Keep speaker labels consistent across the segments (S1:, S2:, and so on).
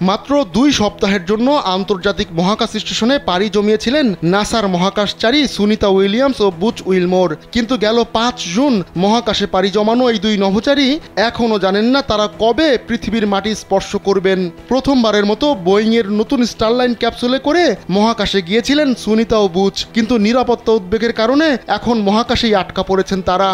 S1: মাত্র 2 সপ্তাহের জন্য আন্তর্জাতিক মহাকাশ স্টেশনে পাড়ি জমিয়েছিলেন নাসার মহাকাশচারী সুনিতা উইলিয়ামস ও বুচ উইলমোর। কিন্তু গেল 5 জুন মহাকাশে পাড়ি জমানো এই 2 নভোচারী এখনও জানেন না তারা কবে পৃথিবীর মাটি স্পর্শ করবেন। প্রথমবারের মতো বোয়িংয়ের নতুন স্টারলাইন ক্যাপসুলে করে মহাকাশে গিয়েছিলেন সুনিতা ও বুচ, কিন্তু নিরাপত্তা উদ্বেগের কারণে এখন মহাকাশেই আটকা পড়েছেন তারা।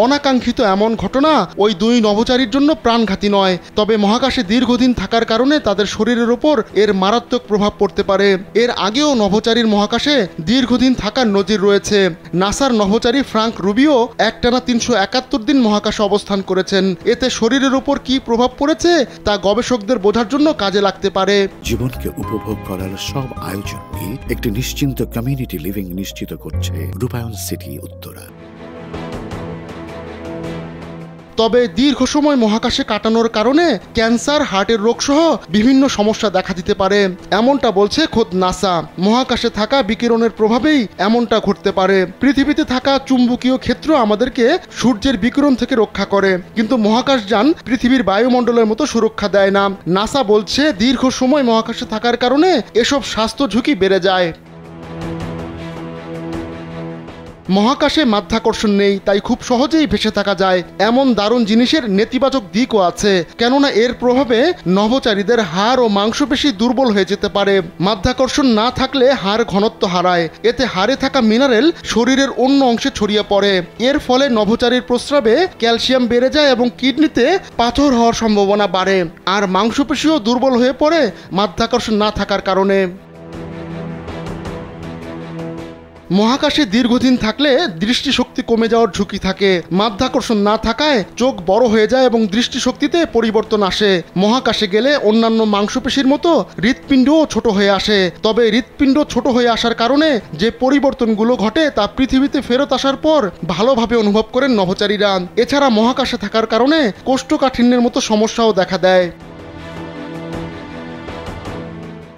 S1: অনাকাঙ্ক্ষিত এমন ঘটনা ওই 2 নভোচারীর জন্য প্রাণঘাতী নয়, তবে মহাকাশে দীর্ঘদিন থাকার কারণে তাদের শরীরের ওপর এর মারাত্মক প্রভাব পড়তে পারে। এর আগেও নভোচারীর মহাকাশে দীর্ঘদিন থাকার নজির রয়েছে। নাসার নভোচারী ফ্রাঙ্ক রুবিও একটানা 371 দিন মহাকাশে অবস্থান করেছেন। এতে শরীরের ওপর কি প্রভাব পড়েছে তা গবেষকদের বোঝার জন্য কাজে লাগতে পারে।
S2: জীবনকে উপভোগ করার সব আয়োজন নিয়ে একটি নিশ্চিন্ত কমিউনিটি লিভিং নিশ্চিত করছে রূপায়ণ সিটি উত্তরা।
S1: তবে দীর্ঘ সময় মহাকাশে কাটানোর কারণে ক্যান্সার, হার্টের রোগসহ বিভিন্ন সমস্যা দেখা দিতে পারে, এমনটা বলছে খোদ নাসা। মহাকাশে থাকা বিকিরণের প্রভাবেই এমনটা ঘটতে পারে। পৃথিবীতে থাকা চুম্বকীয় ক্ষেত্র আমাদেরকে সূর্যের বিকিরণ থেকে রক্ষা করে, কিন্তু মহাকাশযান পৃথিবীর বায়ুমণ্ডলের মতো সুরক্ষা দেয় না। নাসা বলছে দীর্ঘ সময় মহাকাশে থাকার কারণে এসব স্বাস্থ্য ঝুঁকি বেড়ে যায়। মহাকাশে মাধ্যাকর্ষণ নেই, তাই খুব সহজেই ভেসে থাকা যায়। এমন দারুণ জিনিসের নেতিবাচক দিকও আছে, কেননা এর প্রভাবে নভোচারীদের হাড় ও মাংসপেশি দুর্বল হয়ে যেতে পারে। মাধ্যাকর্ষণ না থাকলে হাড় ঘনত্ব হারায়, এতে হাড়ে থাকা মিনারেল শরীরের অন্য অংশে ছড়িয়ে পড়ে। এর ফলে নভোচারীর প্রস্রাবে ক্যালসিয়াম বেড়ে যায় এবং কিডনিতে পাথর হওয়ার সম্ভাবনা বাড়ে, আর মাংসপেশিও দুর্বল হয়ে পড়ে মাধ্যাকর্ষণ না থাকার কারণে। মহাকাশে দীর্ঘদিন থাকলে দৃষ্টিশক্তি কমে যাওয়ার ঝুঁকি থাকে। মাধ্যাকর্ষণ না থাকায় চোখ বড় হয়ে যায় এবং দৃষ্টিশক্তিতে পরিবর্তন আসে। মহাকাশে গেলে অন্যান্য মাংসপেশির মতো হৃৎপিণ্ডও ছোট হয়ে আসে। তবে হৃৎপিণ্ড ছোট হয়ে আসার কারণে যে পরিবর্তনগুলো ঘটে তা পৃথিবীতে ফেরত আসার পর ভালোভাবে অনুভব করেন নভোচারীরা। এছাড়া মহাকাশে থাকার কারণে কোষ্ঠকাঠিন্যের মতো সমস্যাও দেখা দেয়।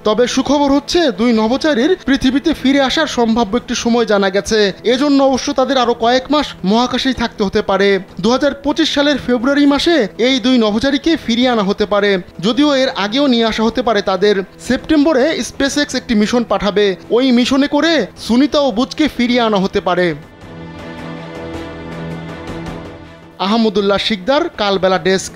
S1: তবে সুখবর হচ্ছে 2 নভোচারীর পৃথিবীতে ফিরে আসার সম্ভাব্য একটি সময় জানা গেছে। এজন্য অবশ্য তাদের আরো কয়েক মাস মহাকাশেই থাকতে হতে পারে। 2025 সালের ফেব্রুয়ারি মাসে এই 2 নভোচারীকে ফিরিয়ে আনা হতে পারে, যদিও এর আগেও নিয়ে আসা হতে পারে তাদের। সেপ্টেম্বরে স্পেসএক্স একটি মিশন পাঠাবে, ওই মিশনে করে সুনিতা ও বুচকে ফিরিয়ে আনা হতে পারে। আহমদুল্লাহ শিকদার, কালবেলা ডেস্ক।